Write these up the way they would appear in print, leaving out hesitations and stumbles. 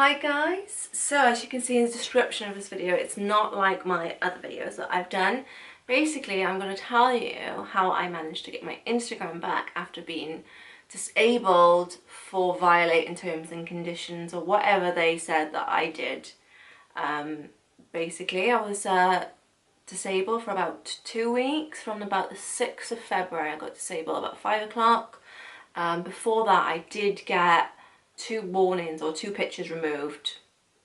Hi guys, so as you can see in the description of this video, it's not like my other videos that I've done. Basically, I'm going to tell you how I managed to get my Instagram back after being disabled for violating terms and conditions or whatever they said that I did. Basically, I was disabled for about 2 weeks. From about the 6th of February I got disabled about 5 o'clock. Before that I did get 2 warnings or 2 pictures removed.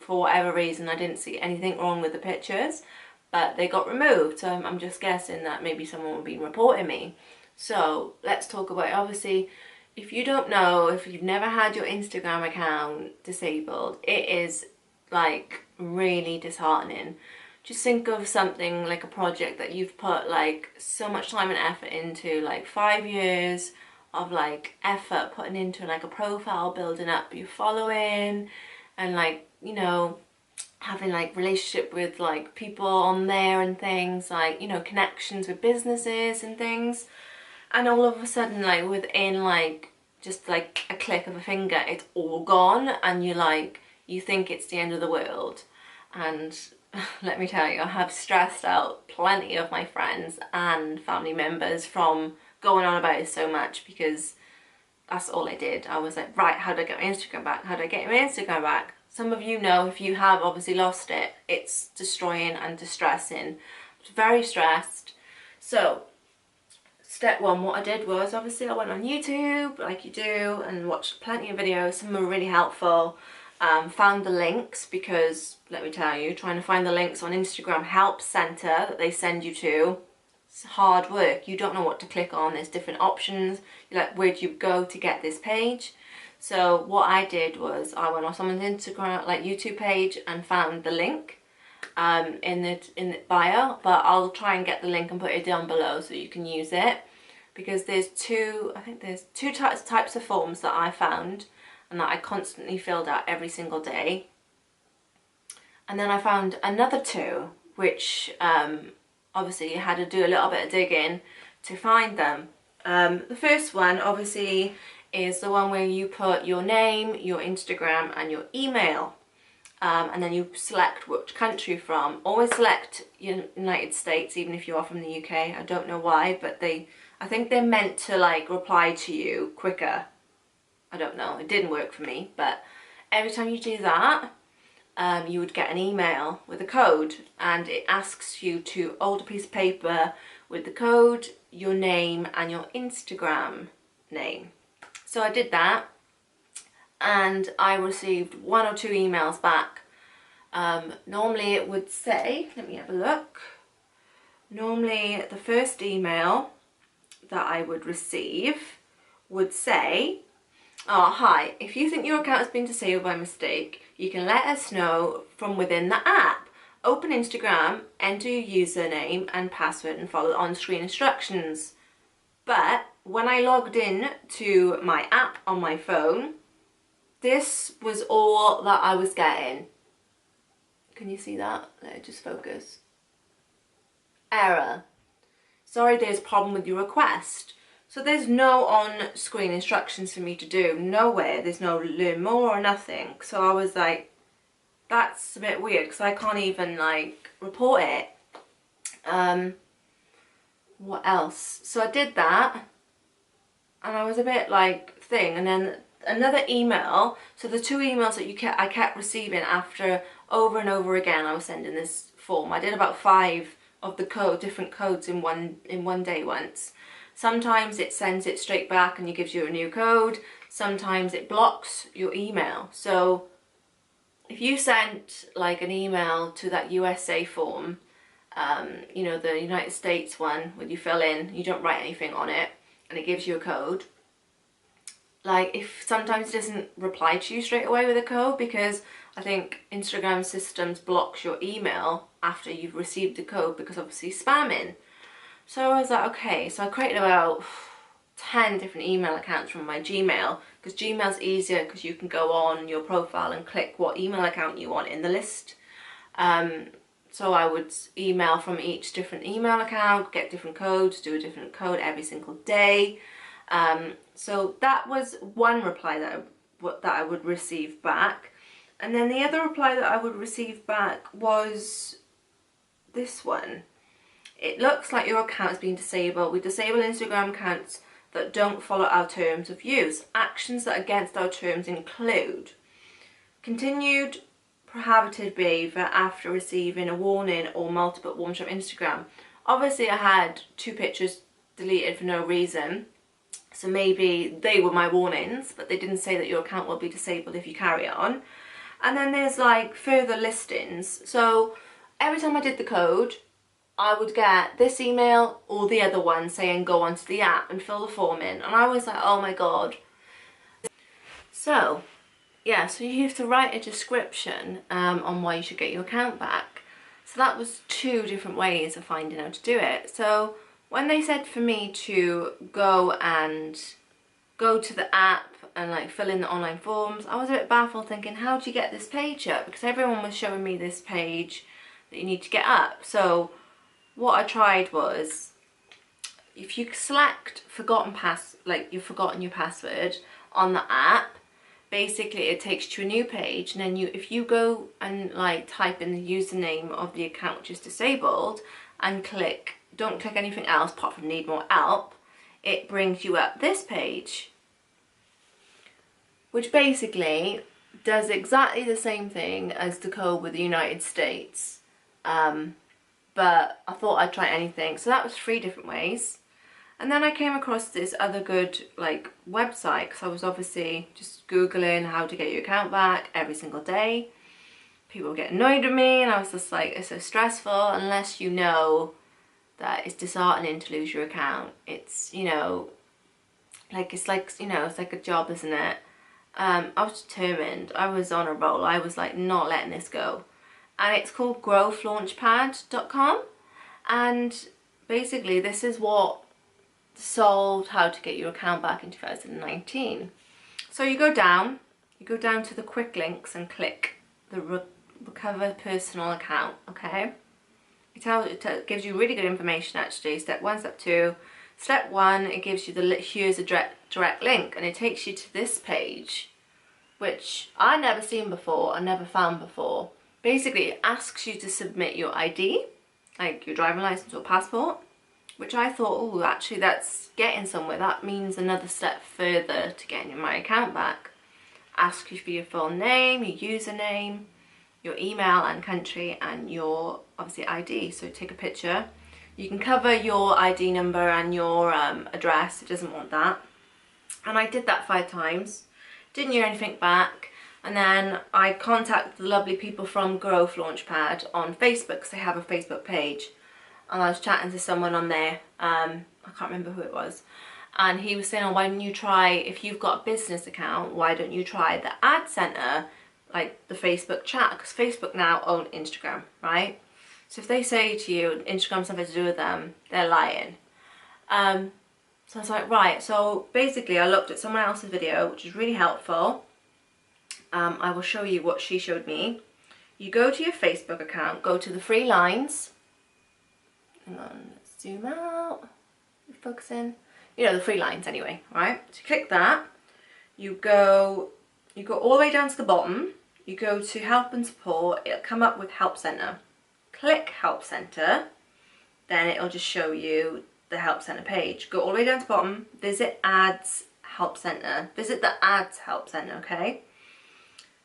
For whatever reason I didn't see anything wrong with the pictures, but they got removed, so I'm just guessing that maybe someone will be reporting me. So let's talk about it. Obviously, if you don't know, if you've never had your Instagram account disabled, it is like really disheartening. Just think of something like a project that you've put like so much time and effort into, like 5 years of like effort putting into like a profile, building up your following, and like, you know, having like relationship with like people on there and things, like, you know, connections with businesses and things, and all of a sudden, like within like just like a click of a finger, it's all gone, and you think it's the end of the world. And let me tell you, I have stressed out plenty of my friends and family members from going on about it so much, because that's all I did. I was like, right, how do I get my Instagram back? How do I get my Instagram back? Some of you know, if you have obviously lost it, it's destroying and distressing. I was very stressed. So step one, what I did was, obviously I went on YouTube like you do and watched plenty of videos. Some were really helpful. Found the links, because let me tell you, trying to find the links on Instagram Help Center that they send you to, it's hard work. You don't know what to click on. There's different options. You're like, where do you go to get this page? So what I did was I went on someone's Instagram, like YouTube page, and found the link in the bio. But I'll try and get the link and put it down below so you can use it, because there's two types of forms that I found and that I constantly filled out every single day. And then I found another 2 which obviously you had to do a little bit of digging to find them. The first one obviously is the one where you put your name, your Instagram and your email, and then you select which country you're from. Always select United States, even if you are from the UK. I don't know why, but I think they're meant to like reply to you quicker. I don't know, it didn't work for me, but every time you do that, you would get an email with a code, and it asks you to hold a piece of paper with the code, your name and your Instagram name. So I did that, and I received 1 or 2 emails back. Normally it would say, let me have a look. Normally the first email that I would receive would say, oh, hi, if you think your account has been disabled by mistake, you can let us know from within the app. Open Instagram, enter your username and password and follow the on-screen instructions. But when I logged in to my app on my phone, this was all that I was getting. Can you see that? Let it just focus. Error. Sorry, there's a problem with your request. So there's no on-screen instructions for me to do, nowhere. There's no learn more or nothing. So I was like, that's a bit weird, because I can't even like report it. What else? So I did that, and I was a bit like thing, and then another email. So the 2 emails that I kept receiving after, over and over again, I was sending this form. I did about 5 of the different codes in one day once. Sometimes it sends it straight back and it gives you a new code. Sometimes it blocks your email. So if you sent like an email to that USA form, you know, the United States one where you fill in, you don't write anything on it, and it gives you a code. Like, if sometimes it doesn't reply to you straight away with a code, because I think Instagram systems blocks your email after you've received the code, because obviously spamming. So I was like, okay, so I created about 10 different email accounts from my Gmail, because Gmail's easier because you can go on your profile and click what email account you want in the list. So I would email from each different email account, get different codes, do a different code every single day. So that was one reply that I would receive back. And then the other reply that I would receive back was this one. It looks like your account has been disabled. We disable Instagram accounts that don't follow our terms of use. Actions that are against our terms include continued prohibited behaviour after receiving a warning or multiple warnings from Instagram. Obviously I had 2 pictures deleted for no reason, so maybe they were my warnings, but they didn't say that your account will be disabled if you carry on. And then there's like further listings. So every time I did the code, I would get this email or the other one saying go onto the app and fill the form in. And I was like, oh my god. So yeah, so you have to write a description on why you should get your account back. So that was 2 different ways of finding out to do it. So when they said for me to go to the app and like fill in the online forms, I was a bit baffled thinking, how do you get this page up? Because everyone was showing me this page that you need to get up. So what I tried was, if you select you've forgotten your password on the app, basically it takes you to a new page, and then if you go and like type in the username of the account which is disabled and don't click anything else apart from need more help, it brings you up this page, which basically does exactly the same thing as the code with the United States. But I thought I'd try anything. So that was 3 different ways. And then I came across this other good like website, because I was obviously just Googling how to get your account back every single day. People were getting annoyed with me, and I was just like, it's so stressful unless you know that it's disheartening to lose your account. It's, you know, it's like a job, isn't it? I was determined. I was on a roll. I was like not letting this go. And it's called growthlaunchpad.com, and basically this is what solved how to get your account back in 2019. So you go down to the quick links and click the recover personal account, okay? It gives you really good information actually. Step 1, step 2. Step 1, it gives you here's a direct link, and it takes you to this page, which I never seen before, I never found before. Basically it asks you to submit your ID, like your driving license or passport, which I thought, oh, actually that's getting somewhere. That means another step further to getting my account back. Ask you for your full name, your username, your email and country, and your obviously ID. So take a picture. You can cover your ID number and your address. It doesn't want that. And I did that 5 times. Didn't hear anything back. And then I contacted the lovely people from Growth Launchpad on Facebook, because they have a Facebook page. And I was chatting to someone on there, I can't remember who it was, and he was saying, oh, why don't you try, if you've got a business account, why don't you try the ad center, like the Facebook chat, because Facebook now own Instagram, right? So if they say to you Instagram's something to do with them, they're lying. So I was like, right, so basically I looked at someone else's video, which is really helpful. I will show you what she showed me. You go to your Facebook account, go to the 3 lines. Hang on, let's zoom out. Focusing. You know, the 3 lines anyway, right? So you click that. You go all the way down to the bottom. You go to help and support. It'll come up with help center. Click help center. Then it'll just show you the help center page. Go all the way down to the bottom. Visit ads help center. Visit the ads help center, okay?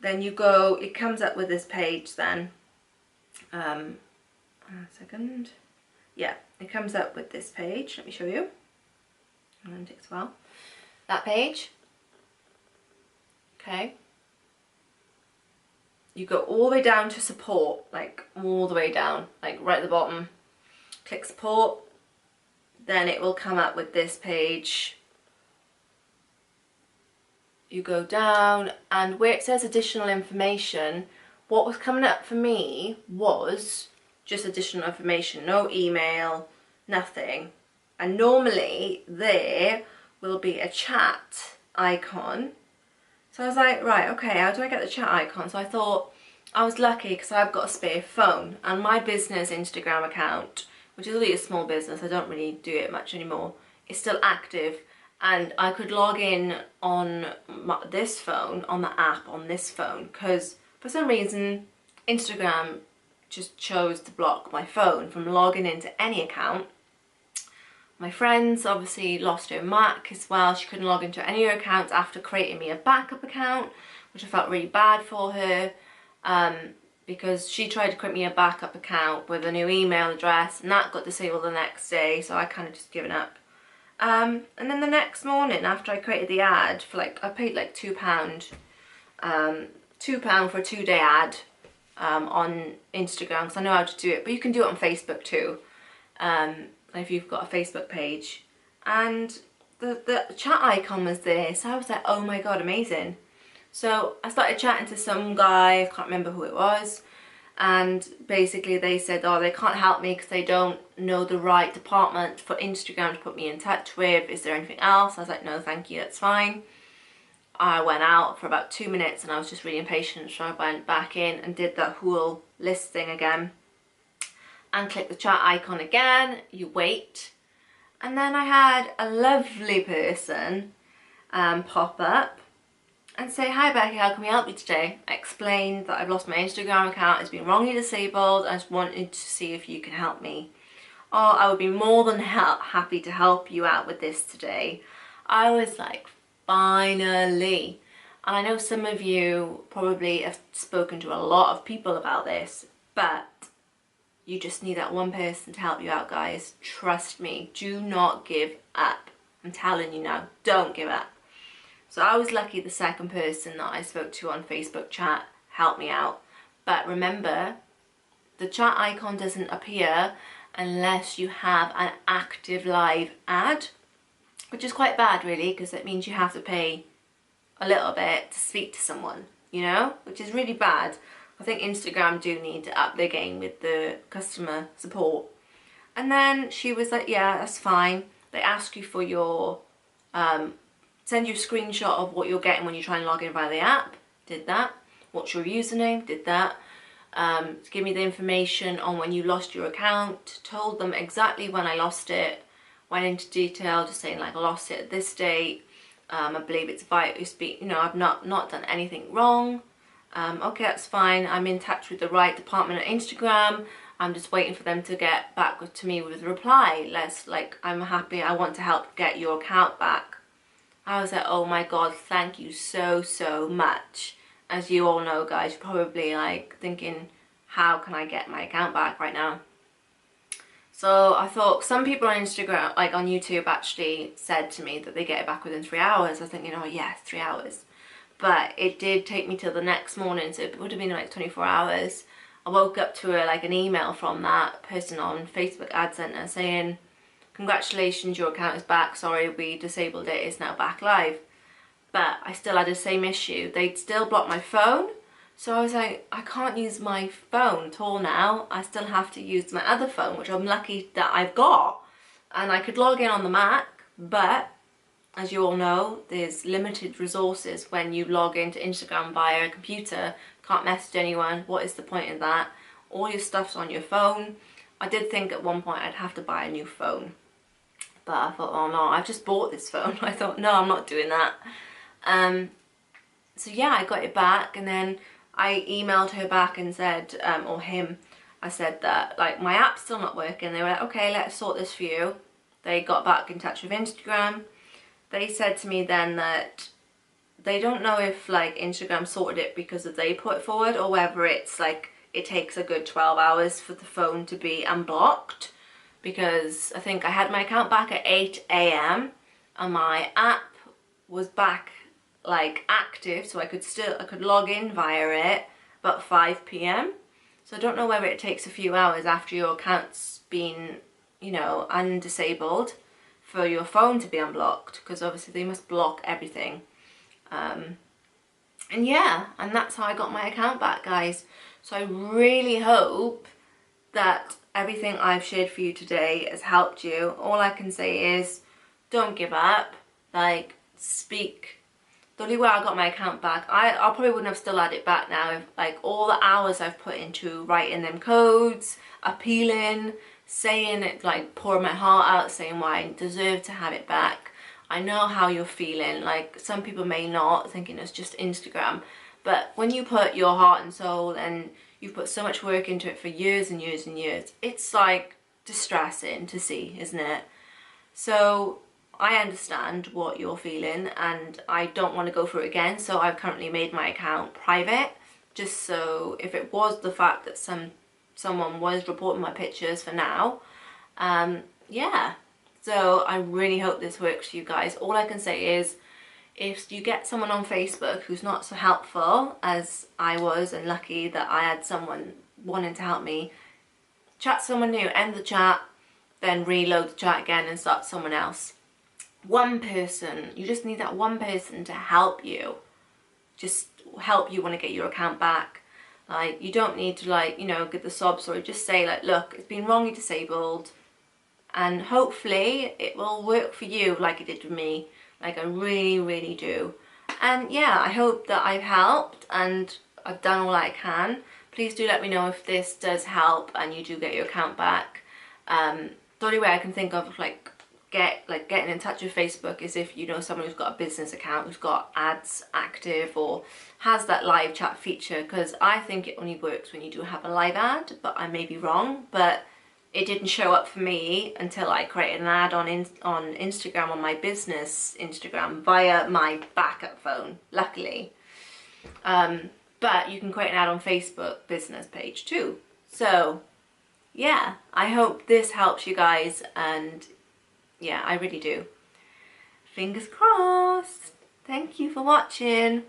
Then you go, it comes up with this page then. A second. Yeah, it comes up with this page. Let me show you. And then it takes a while. That page. Okay. You go all the way down to support, like all the way down, like right at the bottom. Click support. Then it will come up with this page. You go down, and where it says additional information, what was coming up for me was just additional information, no email, nothing. And normally there will be a chat icon. So I was like, right, okay, how do I get the chat icon? So I thought I was lucky because I've got a spare phone, and my business Instagram account, which is really a small business, I don't really do it much anymore, is still active, and I could log in on this phone, on the app on this phone, because For some reason, Instagram just chose to block my phone from logging into any account. My friends obviously lost her Mac as well. She couldn't log into any of her accounts after creating me a backup account, which I felt really bad for her, because she tried to create me a backup account with a new email address, and that got disabled the next day, so I kind of just given up. And then the next morning, after I created the ad for like, I paid like £2, £2 for a 2-day ad on Instagram, because I know how to do it, but you can do it on Facebook too, if you've got a Facebook page. And the chat icon was there, so I was like, oh my god, amazing. So I started chatting to some guy, I can't remember who it was, and basically they said, oh, they can't help me because they don't know the right department for Instagram to put me in touch with. Is there anything else? I was like, no thank you, that's fine. I went out for about 2 minutes and I was just really impatient, so I went back in and did that whole list thing again and clicked the chat icon again. You wait, and then I had a lovely person pop up and say, hi Becky, how can we help you today? I explained that I've lost my Instagram account, it's been wrongly disabled, I just wanted to see if you can help me. Oh, I would be more than happy to help you out with this today. I was like, finally. And I know some of you probably have spoken to a lot of people about this, but you just need that one person to help you out, guys. Trust me, do not give up. I'm telling you now, don't give up. So I was lucky the second person that I spoke to on Facebook chat helped me out. But remember, the chat icon doesn't appear unless you have an active live ad, which is quite bad really, because it means you have to pay a little bit to speak to someone, you know, which is really bad. I think Instagram do need to up their game with the customer support. And then she was like, yeah, that's fine. They ask you for your send you a screenshot of what you're getting when you try and log in via the app. Did that. What's your username? Did that. Give me the information on when you lost your account. Told them exactly when I lost it. Went into detail, just saying like I lost it at this date. I believe it's via USB. You know, I've not done anything wrong. Okay, that's fine. I'm in touch with the right department at Instagram. I'm just waiting for them to get back to me with a reply. I'm happy. I want to help get your account back. I was like, oh my god, thank you so much. As you all know, guys, you're probably like thinking, how can I get my account back right now? So I thought some people on Instagram, like on YouTube, actually said to me that they get it back within 3 hours. I was thinking, oh yes, 3 hours. But it did take me till the next morning, so it would have been like 24 hours. I woke up to like an email from that person on Facebook Ad Center saying, congratulations, your account is back. Sorry, we disabled it. It's now back live. But I still had the same issue. They'd still blocked my phone. So I was like, I can't use my phone at all now. I still have to use my other phone, which I'm lucky that I've got. And I could log in on the Mac, but as you all know, there's limited resources when you log into Instagram via a computer. Can't message anyone. What is the point of that? All your stuff's on your phone. I did think at one point I'd have to buy a new phone. But I thought, oh no, I've just bought this phone. I thought, no, I'm not doing that. So yeah, I got it back, and then I emailed her back and said, or him, I said that like my app's still not working. They were like, okay, let's sort this for you. They got back in touch with Instagram. They said to me then that they don't know if like Instagram sorted it because they put it forward, or whether it's like it takes a good 12 hours for the phone to be unblocked. Because I think I had my account back at 8 AM and my app was back like active, so I could log in via it about 5 PM. So I don't know whether it takes a few hours after your account's been, you know, undisabled for your phone to be unblocked, because obviously they must block everything. And yeah, and that's how I got my account back, guys. So I really hope that everything I've shared for you today has helped you. All I can say is, don't give up. Like, speak. The only way I got my account back, I probably wouldn't have still had it back now if like all the hours I've put into writing them codes, appealing, saying it, like pouring my heart out, saying why I deserve to have it back. I know how you're feeling. Like, some people may not, thinking it's just Instagram, But when you put your heart and soul and you've put so much work into it for years and years and years, it's like distressing to see, isn't it? So I understand what you're feeling, and I don't want to go through it again, so I've currently made my account private, just so if it was the fact that someone was reporting my pictures for now, yeah. So I really hope this works for you guys. All I can say is, if you get someone on Facebook who's not so helpful as I was, and lucky that I had someone wanting to help me, chat someone new, end the chat, then reload the chat again and start someone else. One person, you just need that one person to help you. Just help you want to get your account back. Like, you don't need to, like, you know, give the sob story. Just say, like, look, it's been wrongly disabled, and hopefully it will work for you like it did for me. Like, I really, really do. And yeah, I hope that I've helped and I've done all I can. Please do let me know if this does help and you do get your account back. The only way I can think of getting in touch with Facebook is if you know someone who's got a business account, who's got ads active or has that live chat feature, because I think it only works when you do have a live ad, but I may be wrong. But it didn't show up for me until I created an ad on Instagram, on my business Instagram, via my backup phone, luckily. But you can create an ad on Facebook business page too. So yeah, I hope this helps you guys, and yeah, I really do. Fingers crossed. Thank you for watching.